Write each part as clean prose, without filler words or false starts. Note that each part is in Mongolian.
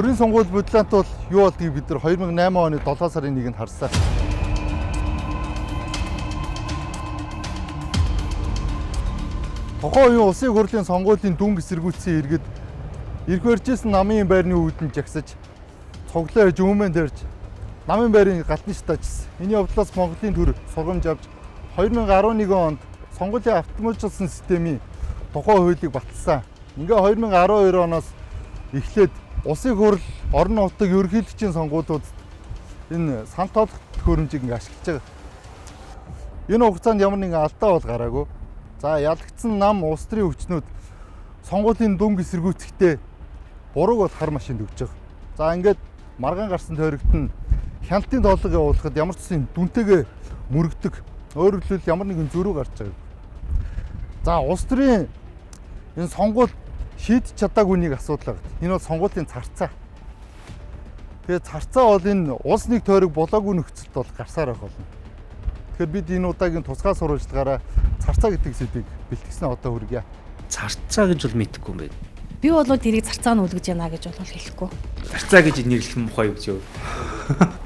Төрийн сонгууль бодлоонд бол юу болдгийг бид нар 2008 оны 7 сарын 1-нд харсан. Тухайн үеийн улсын хурлын сонгуулийн дүнг эсэргүүцсэн иргэд ирэх барьжсэн намын байрны үүдэн жагсаж цоглоо хийж өмнө дээрж намын байрын галтны штажсан. Энэ явдлаас Монголын төр сургамж авч 2011 онд сонгуулийн автоматжуулсан системийн тухайн хуулийг баталсан. Ингээ 2012 оноос эхлээд улсын хурл, орон нутаг ерөнхийлөгчийн сонгуулиудад энэ сан тоолох төхөөрөмжийг ингээ ашиглаж байгаа. Энэ хугацаанд ямар нэгэн алдаа бол гараагүй. За ялагдсан нам улс төрийн хүчнүүд сонгуулийн дүнг эсэргүүцэхдээ бурууг бол хар машинд өгч байгаа. За ингээд маргаан гарсан тойрогт нь хяналтын тоолго явуулахад ямар ч юм дүнтэйгээ мөрөгдөг. Өөрөөр хэлбэл ямар нэгэн зөрүү гарч байгаа. За улс төрийн энэ сонгуул шийдэж чадаагүй нэг асуудал байна. Энэ бол сонгуулийн царцаа. Тэгээд царцаа бол энэ улс нэг тойрог болоогүй нөхцөлд бол гарсаар байх болно. Тэгэхээр бид энэ удаагийн тусгай сурвалжлагаараа царцаа гэдэг сэдвийг бэлтгэсэн одоо хүргье. Царцаа гэж бол мэдэхгүй юм байна. Би бол тэрийг царцаа нь үлгэж яана гэж бол хэлэхгүй. Царцаа гэж нэрлэх нь мухай юу гэж юу?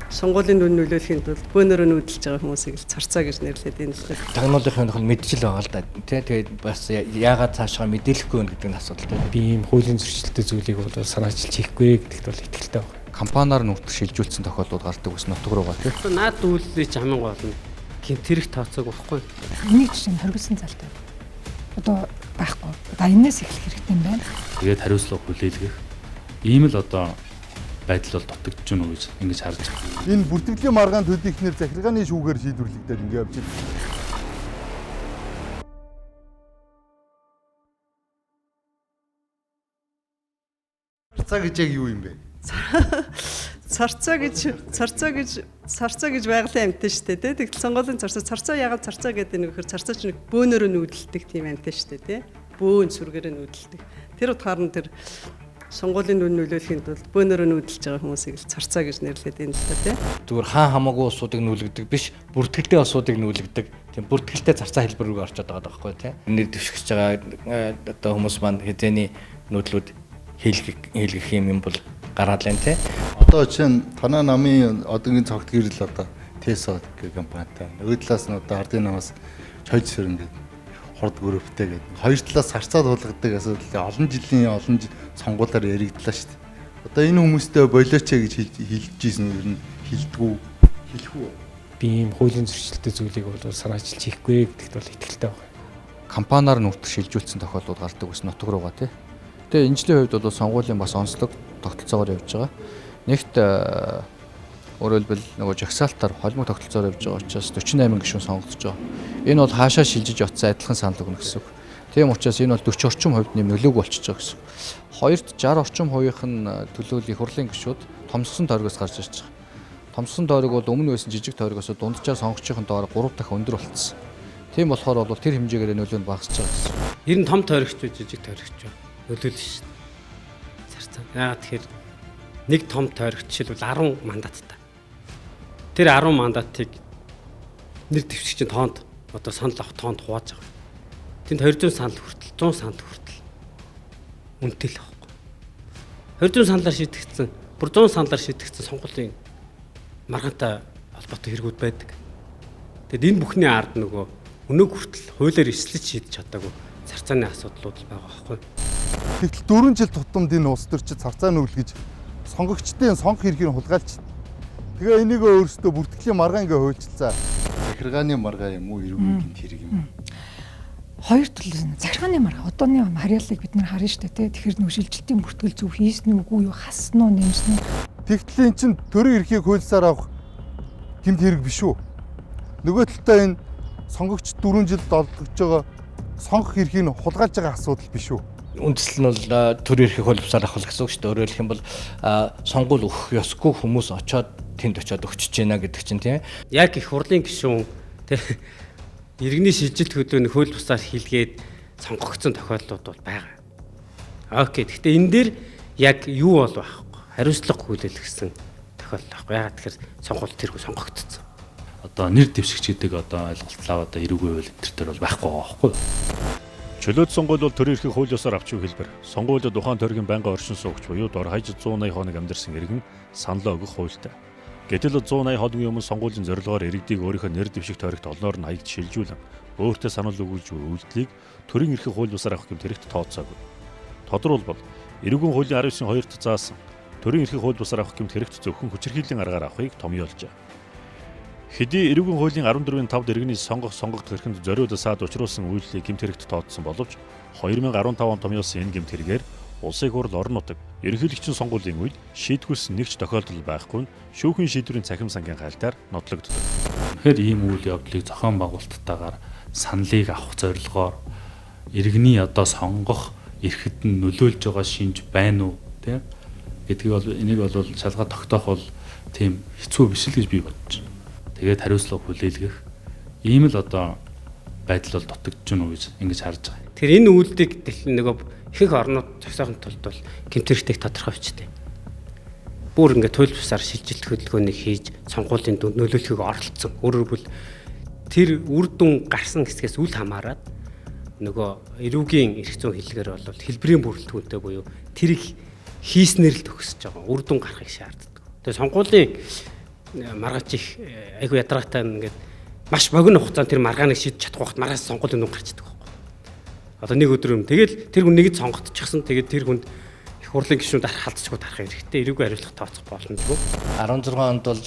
Сонгуулийн дүн нөлөөлөхийн тулд бөөнөрөө нүүдэлж байгаа хүмүүсийг л царцаа гэж нэрлээд энэ л тагнуулынхын нь мэдчил байгаа л да. Тэгээд бас яагаад цаашаа мэдээлэхгүй вэ гэдэг нь асуудалтай. Би ийм хуулийн зөрчилтэй зүйлийг бол санаачилж хийхгүй гэдэгт бол итгэлтэй байна. Компаниар нутаг шилжүүлсэн тохиолдлууд гардаг ус нутаг руугаа тийм. Наад үйлдэл ч хамгийн гол нь гэмтэрэг тооцоог байхгүй. Энийг жишээ нь хоригдсан залтай. Одоо байхгүй. Одоо энэс эхлэх хэрэгтэй юм байна. Тэгээд хариуцлага хүлээлгэх. Ийм л одоо байдал бол дутагдж байна уу гэж ингэж харж байна. Энэ бүртгэлийн маргаан төдийхнэр захиргааны шүүгээр шийдвэрлэгдээд ингэ явж байна. Царцаа гэж яг юу юм бэ? царцаа гэж байгалийн амьтан шүү дээ. Тэгтэл сонгуулийн царцаа яагаад царцаа гэдэг нэг хэр царцаа ч нэг бөөнөрөө нүүдэлдэг тийм амьтан шүү дээ. Бөөн сүргээрээ нүүдэлдэг. Тэр утгаар нь тэр сонгуулийн дүн нөлөөлөхийн тулд бөөнөрөө нүүдэлж байгаа хүмүүсийг л царцаа гэж нэрлэдэг юм л та тийм. Зүгээр хаан хамаагүй улсуудыг нүүлгдэг биш, бүртгэлтэй улсуудыг нүүлгдэг. Тийм бүртгэлтэй царцаа хэлбэр рүү орчод байгаа байхгүй тийм. Нэр дэвшигч байгаа одоо хүмүүс маань хэзээний нүүдлүүд хийлгэх юм бол гараад лэн тийм. Одоо жишээ нь танаа намын одоогийн цогт гэрэл одоо Tesla гэх компанитай. Нөгөө талаас нь одоо ардын намаас чойж сэрэн гэдэг хурд групптэй гэдэг. Хоёр талаас царцаа тулгадаг асуудал олон жилийн сонгуулиар яригдлаа шүү дээ. Одоо энэ хүмүүстэй болооч гэж хэлж ийсэн ер нь хэлэх үү? Би ийм хуулийн зөрчилтэй зүйлийг бол санаачилж хийхгүй гэдэгт бол итгэлтэй байна. Компаниар нутаг шилжүүлсэн тохиолдлууд гардаг ус нутаг руугаа тийм. Тэгээ энэ жилийн хувьд бол сонгуулийн бас онцлог тогтолцоогоор явж байгаа. Нэгт өөрөөр хэлбэл нөгөө жагсаалтаар холимог тогтолцоогоор явж байгаа учраас 48 гишүүн сонгогдож байгаа. Энэ бол хаашаа шилжиж явцсан адилхан санал өгнө гэсэн үг. Тийм учраас энэ бол 40 орчим хувьд нэм нөлөөг болчихж байгаа гэсэн. Хоёрт 60 орчим хувийнх нь төлөөлөл их хурлын гишүүд томсгсон тойрогоос гарч ирж байгаа. Томсгсон тойрог бол өмнө байсан жижиг тойрогоос дунджаар сонгогчийн доор 3 дахин өндөр болчихсон. Тийм болохоор бол тэр хэмжээгээр нөлөө нь багасж байгаа гэсэн. Ер нь том тойрогч уу жижиг тойрогч уу нөлөөлнө шүү дээ. Царцаа. Яагаад тэгэхээр нэг том тойрогч жишээлбэл 10 мандаттай. Тэр 10 мандатыг нэр дэвшигчийн тоонд одоо санал авах тоонд хувааж байгаа. Тэнд 200 санал хүртэл 100 санал хүртэл үнэтэй л авахгүй. 200 саналаар шийдэгдсэн, бүр 100 саналаар шийдэгдсэн сонгуулийн маргаантай холбоотой хэрэгүүд байдаг. Тэгэд энэ бүхний ард нөгөө өнөөг хүртэл хуулиар эслэж шийдэж чадаагүй царцааны асуудлууд байгаа байхгүй. Тэгтэл 4 жил тутамд энэ улс төр чи царцаа нүглэж сонгогчдын сонгох эрхийг хулгайлж. Тэгээ энийг өөрөөсөө бүртгэлийн маргаан ингээ хуульчилсан. Захиргааны маргаа юм уу, эрүүгийн хэрэг юм уу? Хоёр төрлийн захиргааны маргаа. Одооны харьяаллыг бид нар харна шүү дээ. Тэгэхээр нөгөө шилжилтийн бүртгэл зөв хийсэн үгүй юу, хассан уу, нэмсэн үү? Тэгтэл эн чин төрийн эрхийг хуульсаар авах гэмт хэрэг биш үү? Нөгөө талдаа энэ сонгогч 4 жил долдогч байгаа сонгох эрхийг хулгайлж байгаа асуудал биш үү? Үндсэл нь бол төрийн эрхийг хулбсаар авах гэсэн үг шүү дээ. Өөрөөр хэлэх юм бол сонгуул өгөх ёсгүй хүмүүс очоод тэнд очоод өгчөж байна гэдэг чинь тийм. Яг их хурлын гишүүн тийм иргэний шилжилт хөдөөний хууль бусаар хийлгээд сонгогдсон тохиолдлууд бол байгаа. Окей. Гэхдээ энэ дээр яг юу бол байхгүй. Хариуцлага хүлээлгэсэн тохиолдол байхгүй. Ягаад тэгэхээр сонгуульд тэргүй сонгогдсон. Одоо нэр дэвшигч гэдэг одоо ойлголтлаа одоо эрүүгийн хууль энэ төр бол байхгүй байгаа байхгүй. Чөлөөт сонгуул бол төрийн эрхийг хууль ёсоор авч буй хэлбэр. Сонгуулиуд ухаан төргийн байнгын оршин суугч буюу дор хаяж 180 хоног амьдарсан иргэн саналаа өгөх хуультай. Гэтэл 180 хоногийн өмнө сонгуулийн зорилгоор иргэдийг өөрийнхөө нэр дэвших тойрогт олноор нь хаягд шилжүүлэн өөртөө санал өгүүлж буй үйлдэлийг төрийн эрхийг хууль ёсоор авах гэмт хэрэгт тооцоогүй. Тодорхойлбол эрүүгийн хуулийн 19-ийн 2-т заасан төрийн эрхийг хууль ёсоор авах гэмт хэрэгт зөвхөн хүчирхийллийн аргаар авахыг томьёолжээ. Хэдий эрүүгийн хуулийн 14-ийн 5-д иргэний сонгогдох эрхэнд зориуд саад учруулсан үйлдэлийг гэмт хэрэгт тооцсон боловч 2015 он томьёолсон энэ гэмт хэрэгээр улсын хурл орон нутаг ерөнхийлөгчийн сонгуулийн үед шийдгүүлсэн нэг ч тохиолдол байхгүй нь шүүхийн шийдвэрийн цахим сангийн хайлтаар нотлогддог. Тэгэхээр ийм үйл явдлыг зохион байгуулалттайгаар саналыг авах зорилгоор иргэний одоо сонгох эрхэд нь нөлөөлж байгаа шинж байна уу тийм гэдгийг бол энийг бол шалгаа тогтоох бол тийм хэцүү биш л гэж би бодож байна. Тэгээд хариуцлага хүлээлгэх ийм л одоо байдал бол дутагдж байна уу гэж ингэж харж байгаа. Тэгэхээр энэ үйлдэл нөгөө ихэнх орнууд зогсоохын тулд бол гэмтэрхтэйг тодорхой бичтэй. Бүр ингээд туйл тусаар шилжилт хөдөлгөөнийг хийж сонгуулийн дүнд нөлөөлөхийг оролцсон. Өөрөөр хэлбэл тэр үр дүн гарсан хэсгээс үл хамааран нөгөө эрүүгийн эрх зүйн хэллэгээр бол хэлбэрийн бүрэлдэхүүнтэй буюу тэрийг хийснээр л төгсөж байгаа. Үр дүн гарахыг шаарддаг. Тэгээ сонгуулийн маргааш их айгүй ядаргатай ингээд маш богино хугацаанд тэр маргааныг шийдэж чадах байхад маргааш сонгуулийн дүн гарч идэх. Одоо нэг өдөр юм. Тэгэл тэр хүн нэгд сонгогдчихсан. Тэгээд тэр хүнд их хурлын гишүүнд халдчихгүй тарах хэрэгтэй. Эрүүгүй хариуцлага тооцох боломжгүй. 16 онд бол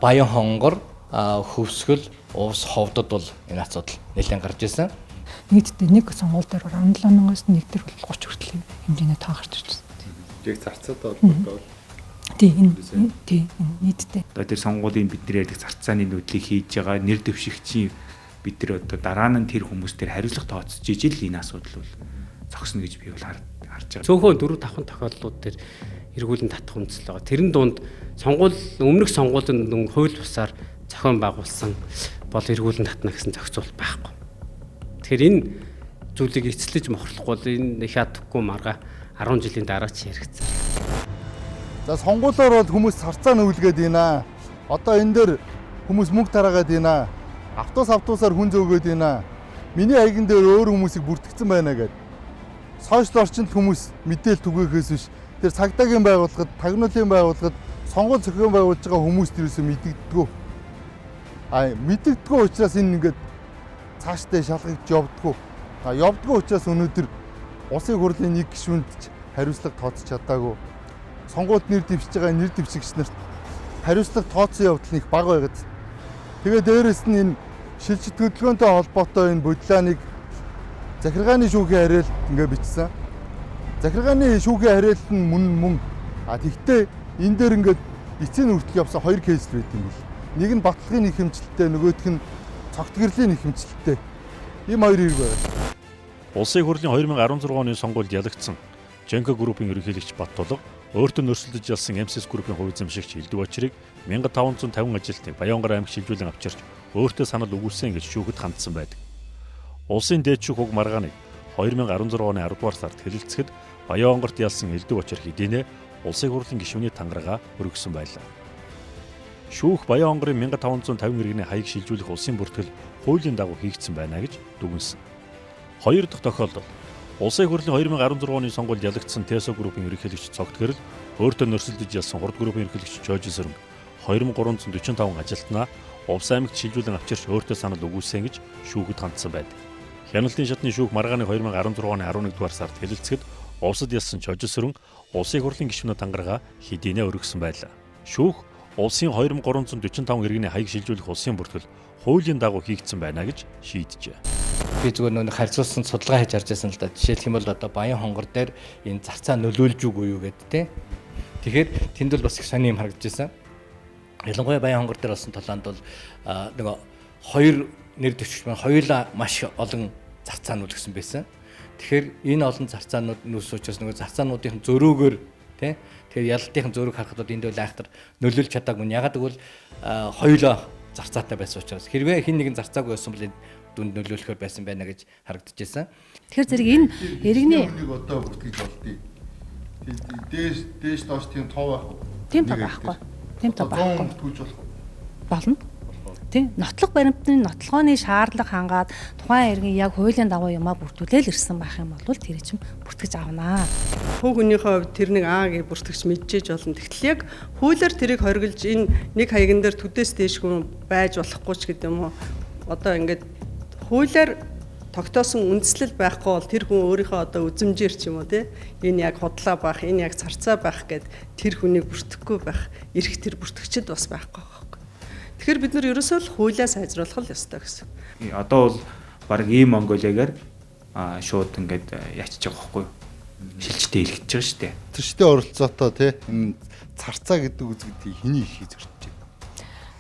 баян хонгор, хөвсгөл, увс ховдод бол энэ асуудал нэлээд гарч ирсэн. Нийтдээ нэг сонгуул дээр 17,000-аас нэг дээр бол 30 хүртэл хэмжээний тоо гарч ирсэн. Яг зарцаад бол тийм нийтдээ. Одоо тэр сонгуулийн бидний ярьдаг зарцааны нөтлийг хийж байгаа нэр дэвшигчийн бид тэр одоо дараа нь тэр хүмүүс тэр хариуцлага тооцож ижил энэ асуудал бол зогсно гэж би бол харж байгаа. Цөөхөн 4-5 тохиолдлууд дээр эргүүлэн татах үндэслэл байгаа. Тэрэн дунд өмнөх сонгуулийн хууль бусаар зохион байгуулсан бол эргүүлэн татна гэсэн зохицуулт байхгүй. Тэгэхээр энэ зүйлийг эцэлж мохорлохгүй бол энэ их ядахгүй марга 10 жилийн дараа ч яригцсан. За сонгуулиор бол хүмүүс царцаа нүүлгээд ийна. Одоо энэ дээр хүмүүс мөнгө тараагаад ийна. Автобусаар хүн зөөгөөд ийна. Миний аяган дээр өөр хүмүүсийг бүртгэгдсэн байна гэд. Сошиал орчинд хүмүүс мэдээлэл түгээхээс биш. Тэр цагдаагийн байгууллагад, тагнуулын байгууллагад сонгуул зохион байгуулж байгаа хүмүүс тэрөөсөө мэддэгдэггүй. Мэддэгдэггүй учраас энэ ингээд цаашдаа шалгагдж явдаггүй. Явдаггүй учраас өнөөдөр улсын хурлын нэг гишүүнд хариуцлага тооцож чадаагүй. Сонгуульд нэр дэвшиж байгаа нэр дэвшигч нарт хариуцлага тооцсон явдал нэг бага байгаад. Тэгээ дээрэс нь энэ шилжилт хөдөлгөөнтэй холбоотой энэ бодлооныг захиргааны шүүхийн хариалт ингээ бичсэн. Захиргааны шүүхийн хариалт нь мөн. Тэгтээ энэ дээр ингээд эцсийн хүртэл явсан 2 кейс байт юм бил. Нэг нь батлагын ихэмжилттэй, нөгөөх нь цогтгөрлийн ихэмжилттэй. Ийм хоёр хэрэг байна. Улсын хурлын 2016 оны сонгуульд ялагдсан Женко группийн ерөнхийлөгч Баттулга өөртөө нөрсөлдөж ялсан МСС группийн хувь эзэмшигч Элдв Очрыг 1550 ажилтны Баянгар аймаг шилжүүлэн авчирч өөртөө санал өгүүлсэн гэж шүүхэд хандсан байдаг. Улсын дээд шүүх уг маргааныг 2016 оны 10 дугаар сард хэлэлцэхэд Баянгарт ялсан Элдв Очр хэдийнэ улсын хурлын гишүүний тангараа өргөсөн байлаа. Шүүх Баянгарын 1550 иргэний хаяг шилжүүлэх улсын бүртгэл хуулийн дагуу хийгдсэн байна гэж дүгнсэн. Хоёр дахь тохиолдол улсын хурлын 2016 оны сонгуульд ялагдсан ТЭСО группийн ерөнхийлөгч Цогтгөрөл өөртөө нөрсөлдөж ялсан хурд группийн ерөнхийлөгч Жожин Сөрөнг 2345 ажилтнаа Увс аймагт шилжүүлэн авчирч өөртөө санал өгүүлсэн гэж шүүхэд хандсан байдаг. Хяналтын шатны шүүх маргааны 2016 оны 11 дугаар сард хэлэлцэхэд Увсад ялсан Жожин Сөрөнг улсын хурлын гишүүнээ тангараа хэдийнэ өргөсөн байлаа. Шүүх улсын 2345 иргэний хаяг шилжүүлэх улсын бүртгэл хуулийн дагуу хийгдсэн байна гэж шийджээ. Би зүгээр нэг харьцуулсан судалгаа хийж харж байсан л да. Жишээлх юм бол одоо Баян хонгор дээр энэ зарцаа нөлөөлж үгүй юу гэдэг те. Тэгэхээр тэнд бол бас их сони юм харагдаж байсан. Ялангуяа Баян хонгор дээр болсон толоонд бол нөгөө хоёр нэр дэвшигч маань хоёулаа маш олон зарцаанууд өгсөн байсан. Тэгэхээр энэ олон зарцаанууд нүүс учраас нөгөө зарцаануудын зөрөөгөр те. Тэгэхээр ялалтын зөрөг харахад бол энд бол айхтар нөлөөлж чадаагүй. Ягаад гэвэл хоёулаа зарцаатай байсан учраас хэрвээ хин нэгэн зарцаагүй байсан бол дүнд нөлөөлөхөр байсан байна гэж харагдаж байсан. Тэгэхээр зэрэг энэ иргэний одоо бүртгэж болдгийг. Дээш доош тийм тоо байх уу? Тийм тоо байхгүй. Тийм тоо байхгүй. Бүртгэж болох уу? Болно. тий нотлох баримтны нотлохооны шаардлага хангаад тухайн иргэн яг хуулийн дагуу юмаа бүртгүүлэл ирсэн байх юм бол тэр чинь бүртгэж авнаа. Хүү хүнийхээ хувьд тэр нэг аагийн бүртгэж мэдчихэж болно. Тэгтэл яг хуулиар тэрийг хоригдж энэ нэг хаяган дээр төдөөс дээш хүн байж болохгүй ч гэдэг юм уу. Одоо ингээд хуулиар тогтоосон үндслэл байхгүй бол тэр хүн өөрийнхөө одоо үзмжээр ч юм уу тий энэ яг худлаа байх, энэ яг царцаа байх гэд тэр хүнийг бүртгэхгүй байх, эрх тэр бүртгэгчд бас байхгүй байхгүй. Тэгэхээр бид нар ерөөсөө л хуулиа сайжруулах л ёстой гэсэн. Одоо бол баг ийм Монголиагаар шууд ингээд ячиж байгаа байхгүй юу? Шилжтэй илгэж байгаа шүү дээ. Тэрчтэй оролцоотой тий энэ царцаа гэдэг үзэгдийг хэний хийж зорж байна.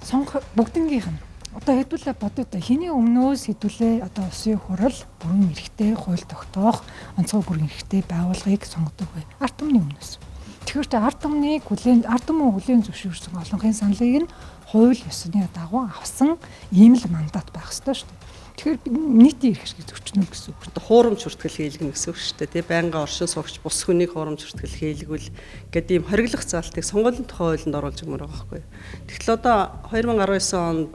Сонгох бүгднгийнх нь одоо хэдүүлээ бодоод хэний өмнөөс хэдүүлээ одоо улсын хурал бүрэн эрхтэй хууль тогтоох онцгой бүрэн эрхтэй байгууллагыг сонгодог бай. Ард түмний өмнөөс. Тэгэхээр ард түмнийг ард түмэн хүлээн зөвшөөрсөн олонхын саналыг нь хууль ёсны дагуу авсан ийм л мандат байх ёстой шүү дээ. Тэгэхээр нийтийн эрх шиг зөрчнөл гэсэн үг. Хуурамч хүртгэл хийлгэнэ гэсэн үг шүү дээ. Тэ байнга оршин суугч бус хүнийг хуурамч хүртгэл хийлгүүл гэдэг ийм хориглох заалтыг сонгуулийн тухай хуулинд оруулж өгмөр байгаа байхгүй. Тэгтэл одоо 2019 онд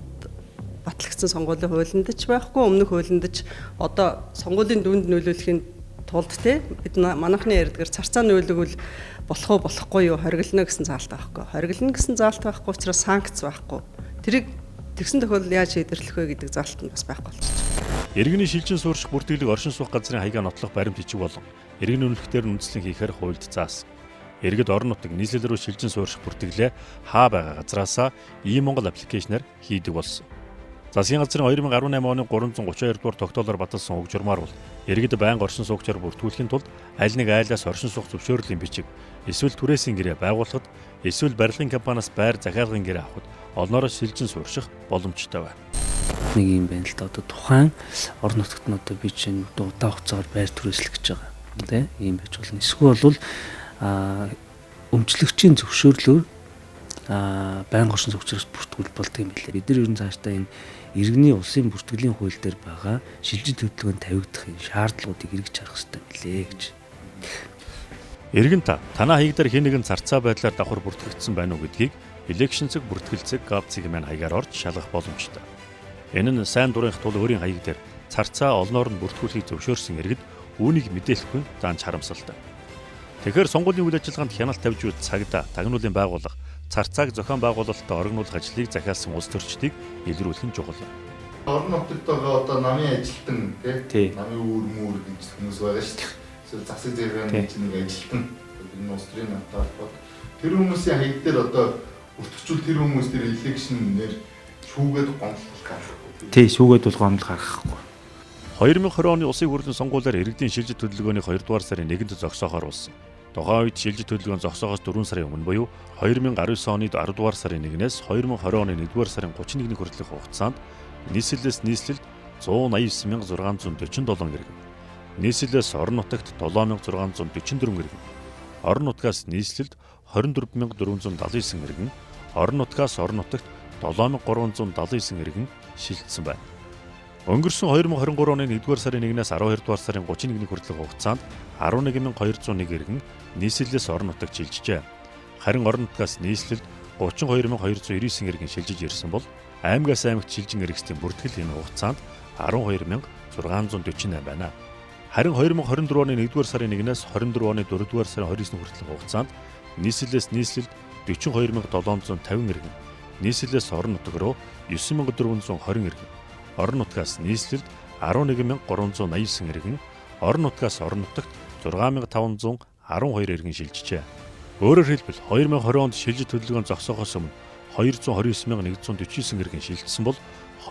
батлагдсан сонгуулийн хуулинд ч байхгүй, өмнөх хуулинд ч одоо сонгуулийн дүнд нөлөөлөхийн тулд те бид манайхны ярьдгаар царцаа нөлөөлвөл болох уу болохгүй юу хориглоно гэсэн заалт байхгүй. Хориглоно гэсэн заалт байхгүй учраас санкц байхгүй. Тэрийг тэгсэн тохиолдолд яаж шийдэрлэх вэ гэдэг заалт нь бас байхгүй болж байна. Иргэний шилжин суурьших бүртгэлийг оршин суух газрын хаягаа нотлох баримт бичиг болон иргэний үнэлэхээр үндэслэн хийхээр хуульд заасан. Иргэд орон нутаг нийслэл рүү шилжин суурьших бүртгэлээ хаа байгаа газраасаа e-Монгол аппликейшнээр хийдэг болсон. Засгийн газрын 2018 оны 332 дугаар тогтоолоор баталсан уг журмаар бол иргэд байнга оршин суугчаар бүртгүүлэхийн тулд аль нэг айлаас оршин суух зөвшөөрлийн бичиг, эсвэл түрээсийн гэрээ байгуулахад, эсвэл барилгын компаниас байр захиалгын гэрээ авахд олноороо шилжин суурьших боломжтой байна. Нэг юм байна л да. Одоо тухайн орон нутагт нь одоо би чинь удаан хугацаагаар байр түрээслэх гэж байгаа. Тэ ийм байж болно. Эсвэл бол өмчлөгчийн зөвшөөрлөөр байнга оршин суугчраас бүртгүүл болдог юм билээ. Бид нар ер нь цаашдаа энэ иргэний улсын бүртгэлийн хууль дээр байгаа шилжиж төлөвлөгөөнд тавигдахын шаардлагуудыг эргэж харах хэрэгтэй билээ гэж. Иргэн танаа хаягдаар хэн нэгэн царцаа байдлаар давхар бүртгэгдсэн байна уу гэдгийг элекшн цэг бүртгэлцэг ГАВ-цэг мань хаягаар орж шалгах боломжтой. Энэ нь сайн дурынх тул өөрийн хаяг дээр царцаа олноор нь бүртгүүлэхийг зөвшөөрсөн иргэд үүнийг мэдээлэхгүй заанч харамсалтай. Тэгэхээр сонгуулийн үйл ажиллагаанд хяналт тавьж буй цагдаа, тагнуулын байгууллага царцааг зохион байгуулалтад орогнуулах ажлыг захиалсан улс төрчдийг илрүүлэх нь чухал. Орон нутагтайгаа одоо намын ажилтан тий намын үүр мөр гэж хүмүүс байгаа шүү дээ. Эсвэл засаг зэргийн нэг ажилтан энэ улс төрийн намтай холбоод тэр хүмүүсийн хаяг дээр одоо бүртгчүүл тэр хүмүүс дээр элекшнээр шүүгээд гомдлох гаргахгүй. Тий шүүгээд бол гомдол гаргахгүй. 2020 оны улсын хурлын сонгуулиар иргэдийн шилжиж төлөвлөгөөний 2 дугаар сарын 1-нд зогсоохоор болсон. Тухайн үед шилжиж төлөвлөгөөн зогсоохоос 4 сарын өмнө буюу 2019 оны 10 дугаар сарын 1-ээс 2020 оны 1 дугаар сарын 31-ний хүртэлх хугацаанд нийслэлээс нийслэлд 189,647 иргэн, нийслэлээс орон нутагт 7,644 иргэн, орон нутгаас нийслэлд 24,479 иргэн, орон нутгаас орон нутагт 7,379 иргэн шилжсэн байна. Өнгөрсөн 2023 оны 1-р сарын 1-ээс 12-р сарын 31-ний хүртэлх хугацаанд 11,201 иргэн нийслэлээс орон нутагт шилжижээ. Харин орон нутгаас нийслэлд 32,299 иргэн шилжиж ирсэн бол аймгаас аймагт шилжин иргэсдийн бүртгэл энэ хугацаанд 12,648 байна. Харин 2024 оны 1-р сарын 1-ээс 24 оны 4-р сарын 29-ний хүртэлх хугацаанд нийслэлээс нийслэлд 42,750 иргэн, нийслэлээс орон нутаг руу 9,420 иргэн, орон нутгаас нийслэлд 11,389 иргэн, орон нутгаас орон нутагт 6,512 иргэн шилжижээ. Өөрөөр хэлбэл 2020 онд шилжиж төлөвлөгөөн зогсоохоос өмнө 229,149 иргэн шилжсэн бол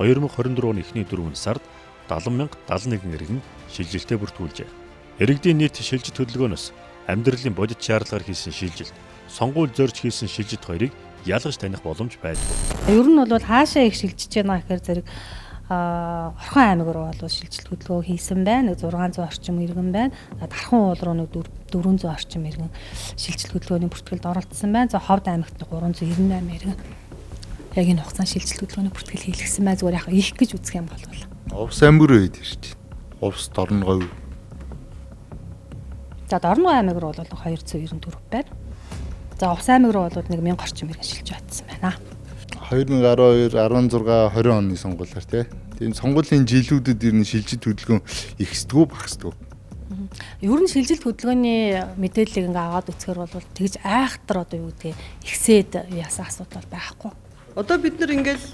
2024 оны эхний 4 сард 70,071 иргэн шилжилтээ бүртгүүлжээ. Иргэдийн нийт шилжиж төлөвлөгөөнөөс амьдралын бодит шаардлагаар хийсэн шилжилт, сонгууль зорж хийсэн шилжилт хоёрыг ялгаж таних боломж байдгүй. Ер нь бол хаашаа их шилжиж байна гэхээр зэрэг Орхон аймаг руу бол шилжилт хөдөлгөөн хийсэн байна. 600 орчим иргэн байна. Дархан уул руу 400 орчим иргэн шилжилт хөдөлгөөний бүртгэлд оролцсон байна. За Ховд аймагт 398 иргэн яг энэ хугацаанд шилжилт хөдөлгөөний бүртгэл хийлгэсэн байна. Зүгээр яг их гэж үзэх юм бол Овс аймаг руу хэд шүү дээ. Овс Дорногов. За Дорногов аймаг руу бол 294 байна. За Овс аймаг руу бол 1000 орчим иргэн шилжиж батсан байна. 2012, 16, 20 оны сонгуулиар тийм сонгуулийн жилүүдэд ер нь шилжилт хөдөлгөөн ихсдэггүй багасдаггүй. Ер нь шилжилт хөдөлгөөний мэдээллийг ингээ аваад үзэхээр бол тэгж айхтар одоо юу гэдгийг ихсээд яасан асуудал байхгүй. Одоо бид нар ингээл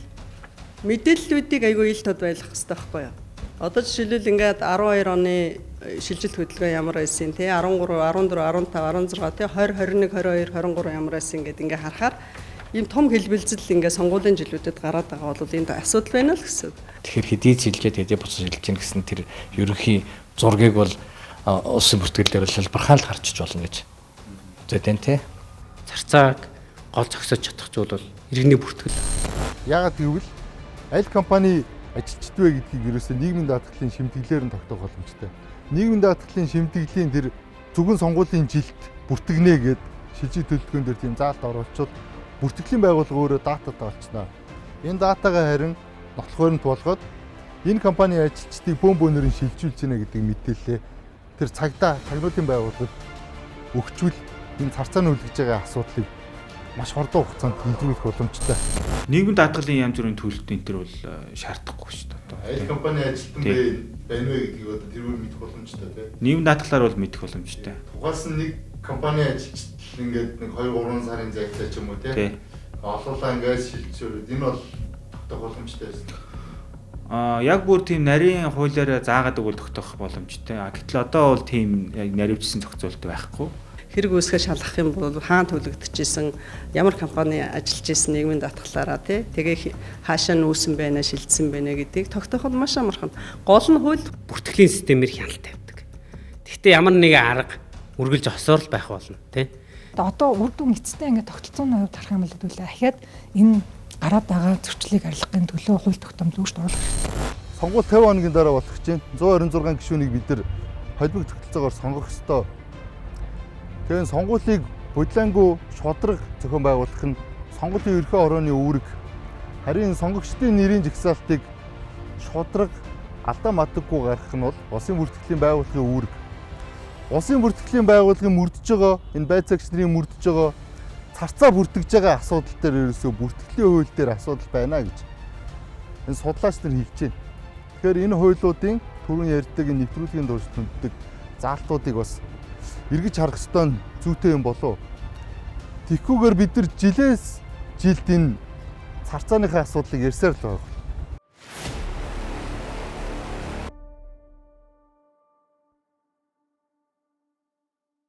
мэдээллүүдийг айгүй ил тод байлгах хэрэгтэй байхгүй юу? Одоо жишээлбэл ингээд 12 оны шилжилт хөдөлгөөн ямар байсан тий 13, 14, 15, 16 тий 20, 21, 22, 23 ямар байсан ингээд ингээ харахаар ийм том хэлбэлзэл ингээ сонгуулийн жилүүдэд гараад байгаа бол энэ асуудал байна л гэсэн. Тэгэхээр хэдий шилжээд хэдий буцаж шилжиж гин гэсэн тэр ерөнхий зургийг бол улсын бүртгэлээр шалбархаал гарчиж болно гэж үздэг тий. Зарцааг гол зогсоож чадах зүйл бол иргэний бүртгэл. Яагаад гэвэл аль компани ажилчид вэ гэдгийг ерөөсөө нийгмийн даатгалын шимтгэлээр нь тогтоох боломжтой. Нийгмийн даатгалын шимтгэлийн тэр зөвхөн сонгуулийн жилд бүртгэнэ гэд шилжилт хөдөлгөөн дээр тийм заалт оруулчвал бүртгэлийн байгууллага өөрөө дататай болчихно. Энэ датагаа харин нотлохоор нь туулгаад энэ компани ажилчдыг бөөнөр нь шилжүүлж гинэ гэдэг мэдээлэлээ тэр цагдаа цагнуудын байгууллагад өгчвөл энэ царцааны үлгэж байгаа асуудлыг маш хурдан хугацаанд илрүүлэх боломжтой. Нийгмийн даатгалын янз бүрийн төлөлт энэ төр бол шаардахгүй шүү дээ. Аль компани ажилтан байна вэ гэдгийг одоо тэрүүр мэдэх боломжтой тийм. Нийгмийн даатгалаар бол мэдэх боломжтой. Тугаас нь нэг компани ажилчид ингээд нэг 2-3 сарын зайтай ч юм уу тийм. Олоолаа ингээд шилжүүлээд энэ бол тогтоох боломжтой байсан. Яг бүр тийм нарийн хуулиараа заагаад өгвөл тогтоох боломжтой. Гэтэл одоо бол тийм яг наривчсан зохицуулт байхгүй. Хэрэг үүсгэж шалгах юм бол хаана төлөгдөжсэн, ямар компани ажиллаж исэн нийгмийн даатгалаараа тий тэгээ хаашаа нүүсэн байна, шилжсэн байна гэдгийг тогтооход маш амархан. Гол нь хууль Бүртгэлийн системээр хяналт тавьдаг. Гэхдээ ямар нэгэн арга үргэлж осоор л байх болно тий. Одоо үр дүн эцэстээ ингээд тогтолцооны хувьд харах юм бол дахиад энэ гараад байгаа зөрчлийг арилгахын төлөө хууль тогтоом зүйшт оруулах. Сонгуул 50 хоногийн дараа болох чинь 126 гишүүнийг бид нар холбог тогтолцоогоор сонгох ёстой. Тэгэхээр сонгуулийг бодлоонгүй шудраг зохион байгуулах нь сонгуулийн ерхий орооны үүрэг. Харин сонгогчдын нэрийн жагсаалтыг шудраг алдаа мадаггүй гаргах нь бол улсын бүртгэлийн байгууллагын үүрэг. Улсын бүртгэлийн байгууллагын мөрдөж байгаа энэ байцаагч нарын мөрдөж байгаа царцаа бүртгэж байгаа асуудал дээр ерөөсөө бүртгэлийн хууль дээр асуудал байна гэж энэ судлаач нар хэлж байна. Тэгэхээр энэ хуулиудын түрүүн ярьдаг нэвтрүүлгийн дурж түнддэг заалтуудыг бас эргэж харах ёстой зүйтэй юм болов. Тэгхгүйгээр бид нар жилээс жилд энэ царцааныхаа асуудлыг ярьсаар л байгаа.